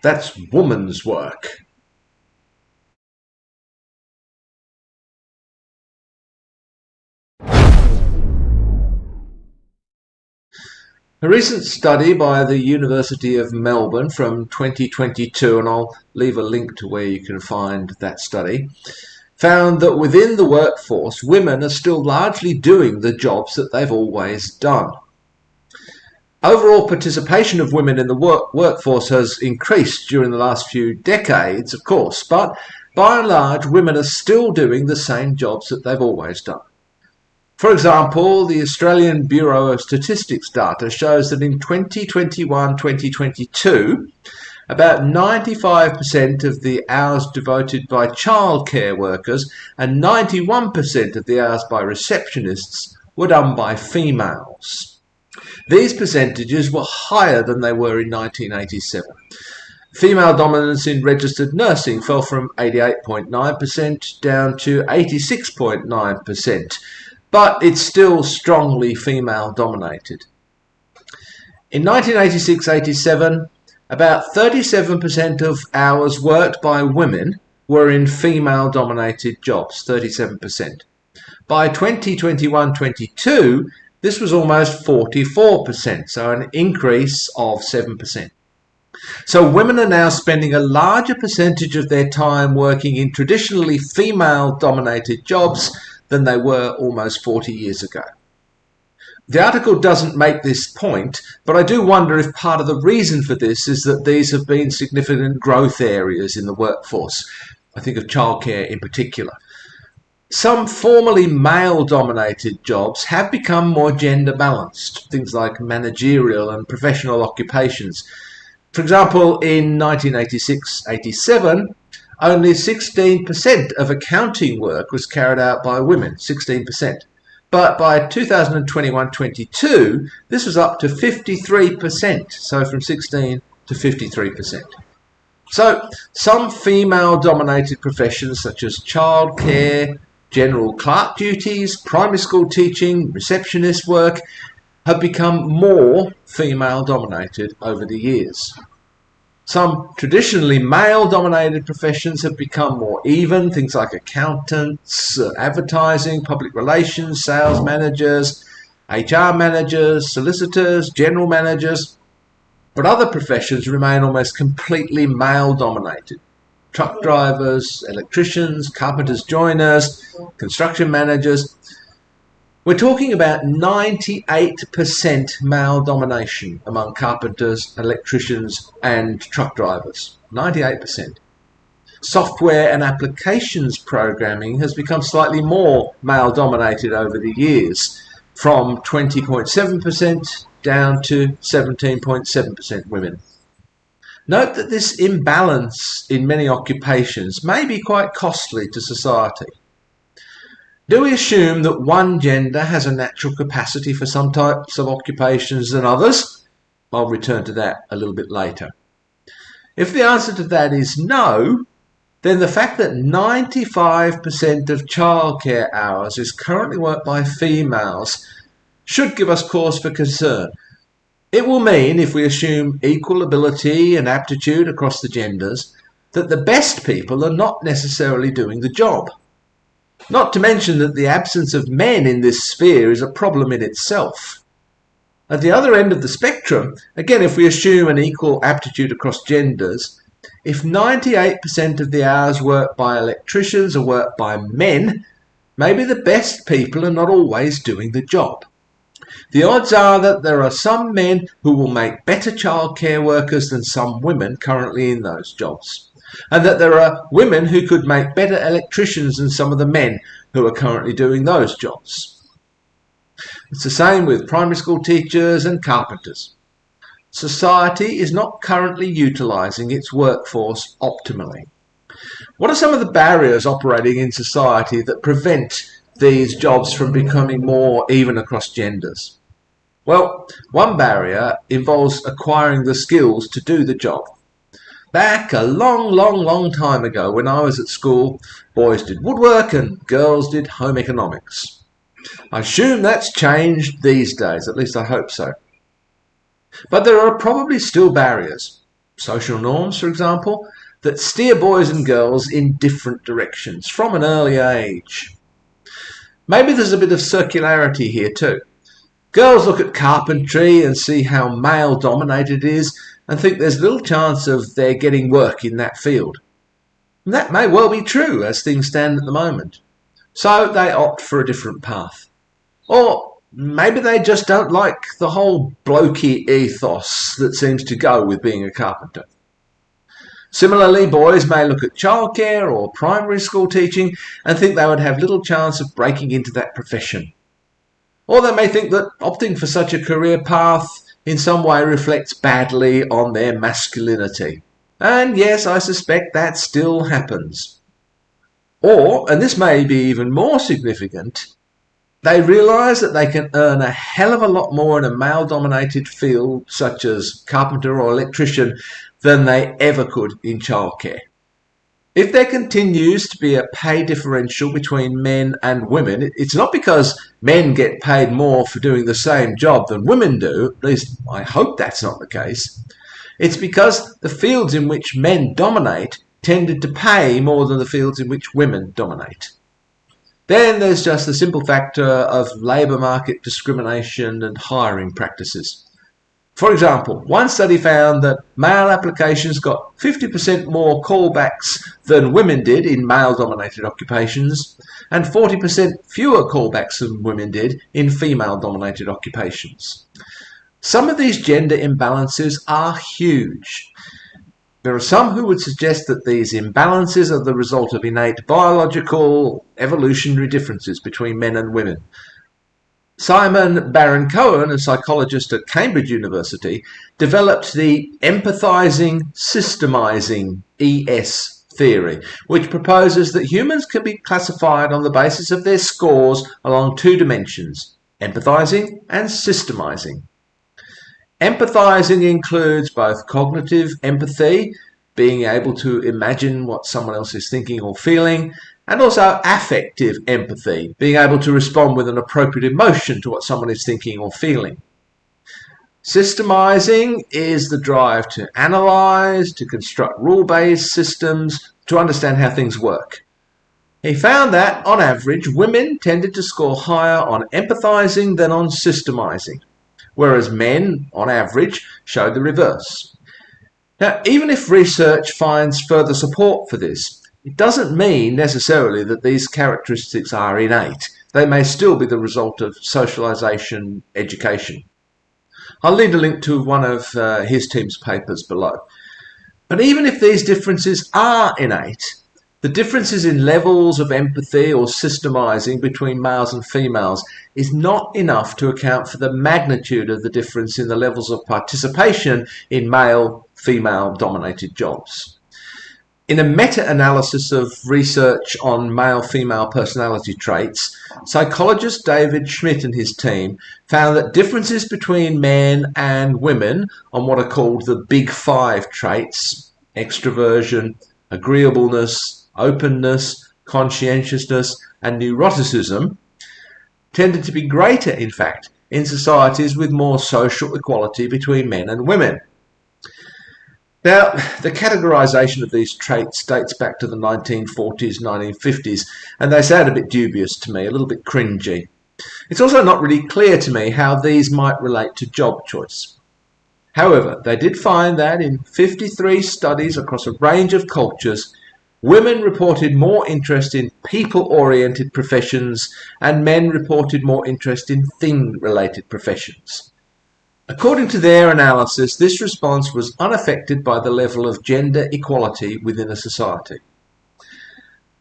That's woman's work. A recent study by the University of Melbourne from 2022, and I'll leave a link to where you can find that study, found that within the workforce, women are still largely doing the jobs that they've always done. Overall participation of women in the workforce has increased during the last few decades, of course, but by and large, women are still doing the same jobs that they've always done. For example, the Australian Bureau of Statistics data shows that in 2021-2022, about 95% of the hours devoted by childcare workers and 91% of the hours by receptionists were done by females. These percentages were higher than they were in 1987. Female dominance in registered nursing fell from 88.9% down to 86.9%, but it's still strongly female dominated. In 1986-87, about 37% of hours worked by women were in female dominated jobs, 37%. By 2021-22, this was almost 44%, so an increase of 7%. So women are now spending a larger percentage of their time working in traditionally female-dominated jobs than they were almost 40 years ago. The article doesn't make this point, but I do wonder if part of the reason for this is that these have been significant growth areas in the workforce. I think of childcare in particular. Some formerly male-dominated jobs have become more gender-balanced, things like managerial and professional occupations. For example, in 1986-87, only 16% of accounting work was carried out by women, 16%. But by 2021-22, this was up to 53%, so from 16 to 53%. So some female-dominated professions such as childcare, general clerk duties, primary school teaching, receptionist work have become more female-dominated over the years. Some traditionally male-dominated professions have become more even, things like accountants, advertising, public relations, sales managers, HR managers, solicitors, general managers. But other professions remain almost completely male-dominated. Truck drivers, electricians, carpenters, joiners, construction managers. We're talking about 98% male domination among carpenters, electricians and truck drivers. 98%. Software and applications programming has become slightly more male dominated over the years, from 20.7% down to 17.7% women. Note that this imbalance in many occupations may be quite costly to society. Do we assume that one gender has a natural capacity for some types of occupations than others? I'll return to that a little bit later. If the answer to that is no, then the fact that 95% of childcare hours is currently worked by females should give us cause for concern. It will mean, if we assume equal ability and aptitude across the genders, that the best people are not necessarily doing the job. Not to mention that the absence of men in this sphere is a problem in itself. At the other end of the spectrum, again, if we assume an equal aptitude across genders, if 98% of the hours worked by electricians are worked by men, maybe the best people are not always doing the job. The odds are that there are some men who will make better childcare workers than some women currently in those jobs, and that there are women who could make better electricians than some of the men who are currently doing those jobs. It's the same with primary school teachers and carpenters. Society is not currently utilising its workforce optimally. What are some of the barriers operating in society that prevent these jobs from becoming more even across genders? Well, one barrier involves acquiring the skills to do the job. Back a long time ago, when I was at school, boys did woodwork and girls did home economics. I assume that's changed these days, at least I hope so. But there are probably still barriers. social norms, for example, that steer boys and girls in different directions from an early age. Maybe there's a bit of circularity here too. Girls look at carpentry and see how male-dominated it is and think there's little chance of their getting work in that field. And that may well be true as things stand at the moment. So they opt for a different path. Or maybe they just don't like the whole blokey ethos that seems to go with being a carpenter. Similarly, boys may look at childcare or primary school teaching and think they would have little chance of breaking into that profession. Or they may think that opting for such a career path in some way reflects badly on their masculinity. And yes, I suspect that still happens. Or, and this may be even more significant, they realise that they can earn a hell of a lot more in a male-dominated field such as carpenter or electrician than they ever could in childcare. If there continues to be a pay differential between men and women, it's not because men get paid more for doing the same job than women do, at least I hope that's not the case. It's because the fields in which men dominate tended to pay more than the fields in which women dominate. Then there's just the simple factor of labour market discrimination and hiring practices. For example, one study found that male applications got 50% more callbacks than women did in male-dominated occupations, and 40% fewer callbacks than women did in female-dominated occupations. Some of these gender imbalances are huge. There are some who would suggest that these imbalances are the result of innate biological, evolutionary differences between men and women. Simon Baron-Cohen, a psychologist at Cambridge University, developed the empathizing systemizing ES theory, which proposes that humans can be classified on the basis of their scores along two dimensions, empathizing and systemizing. Empathizing includes both cognitive empathy, being able to imagine what someone else is thinking or feeling, and also affective empathy, being able to respond with an appropriate emotion to what someone is thinking or feeling. Systemizing is the drive to analyze, to construct rule-based systems, to understand how things work. He found that, on average, women tended to score higher on empathizing than on systemizing, whereas men, on average, showed the reverse. Now, even if research finds further support for this, it doesn't mean necessarily that these characteristics are innate. They may still be the result of socialization, education. I'll leave a link to one of his team's papers below. But even if these differences are innate, the differences in levels of empathy or systemizing between males and females is not enough to account for the magnitude of the difference in the levels of participation in male-female dominated jobs. In a meta-analysis of research on male-female personality traits, psychologist David Schmitt and his team found that differences between men and women on what are called the Big Five traits, extroversion, agreeableness, openness, conscientiousness, and neuroticism, tended to be greater, in fact, in societies with more social equality between men and women. Now, the categorization of these traits dates back to the 1940s, 1950s, and they sound a bit dubious to me, a little bit cringy. It's also not really clear to me how these might relate to job choice. However, they did find that in 53 studies across a range of cultures, women reported more interest in people-oriented professions and men reported more interest in thing-related professions. According to their analysis, this response was unaffected by the level of gender equality within a society.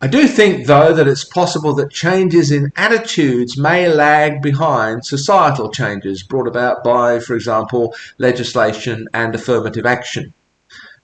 I do think, though, that it's possible that changes in attitudes may lag behind societal changes brought about by, for example, legislation and affirmative action.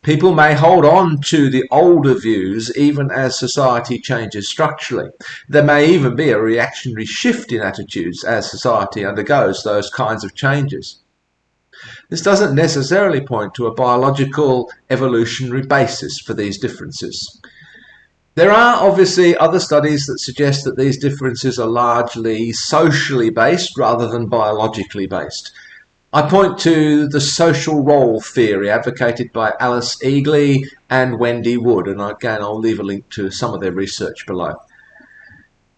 People may hold on to the older views even as society changes structurally. There may even be a reactionary shift in attitudes as society undergoes those kinds of changes. This doesn't necessarily point to a biological evolutionary basis for these differences. There are obviously other studies that suggest that these differences are largely socially based rather than biologically based. I point to the social role theory advocated by Alice Eagley and Wendy Wood, and again I'll leave a link to some of their research below.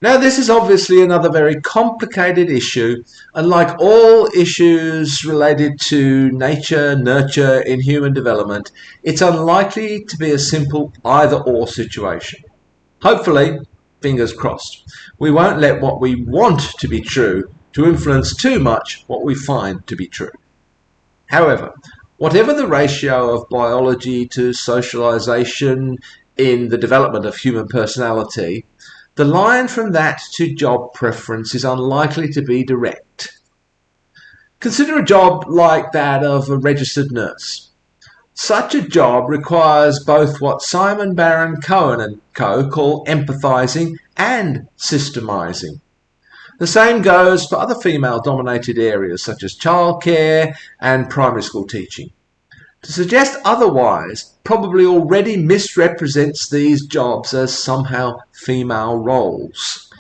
Now, this is obviously another very complicated issue, and like all issues related to nature, nurture in human development, it's unlikely to be a simple either-or situation. Hopefully, fingers crossed, we won't let what we want to be true to influence too much what we find to be true. However, whatever the ratio of biology to socialization in the development of human personality, the line from that to job preference is unlikely to be direct. Consider a job like that of a registered nurse. Such a job requires both what Simon Baron-Cohen and co. call empathizing and systemizing. The same goes for other female-dominated areas such as childcare and primary school teaching. To suggest otherwise probably already misrepresents these jobs as somehow female roles.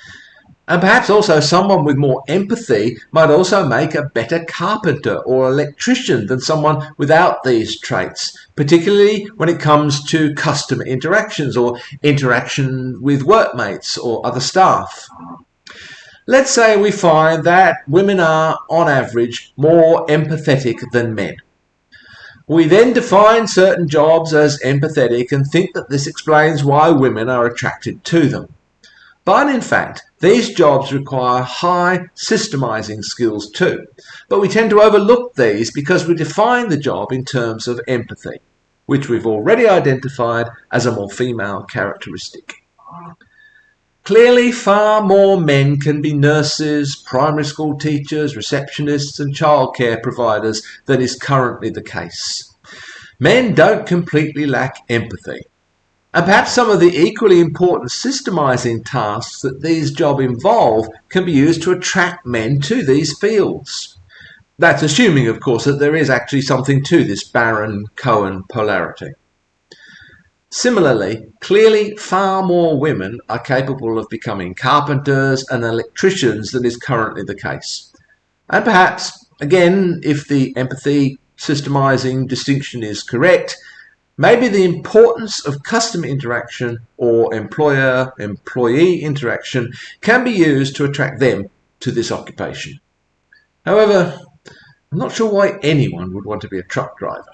And perhaps also someone with more empathy might also make a better carpenter or electrician than someone without these traits, particularly when it comes to customer interactions or interaction with workmates or other staff. Let's say we find that women are, on average, more empathetic than men. We then define certain jobs as empathetic and think that this explains why women are attracted to them. But in fact, these jobs require high systemizing skills too. But we tend to overlook these because we define the job in terms of empathy, which we've already identified as a more female characteristic. Clearly, far more men can be nurses, primary school teachers, receptionists and childcare providers than is currently the case. Men don't completely lack empathy. And perhaps some of the equally important systemizing tasks that these jobs involve can be used to attract men to these fields. That's assuming, of course, that there is actually something to this Baron-Cohen polarity. Similarly, clearly far more women are capable of becoming carpenters and electricians than is currently the case. And perhaps, again, if the empathy systemizing distinction is correct, maybe the importance of customer interaction or employer-employee interaction can be used to attract them to this occupation. However, I'm not sure why anyone would want to be a truck driver.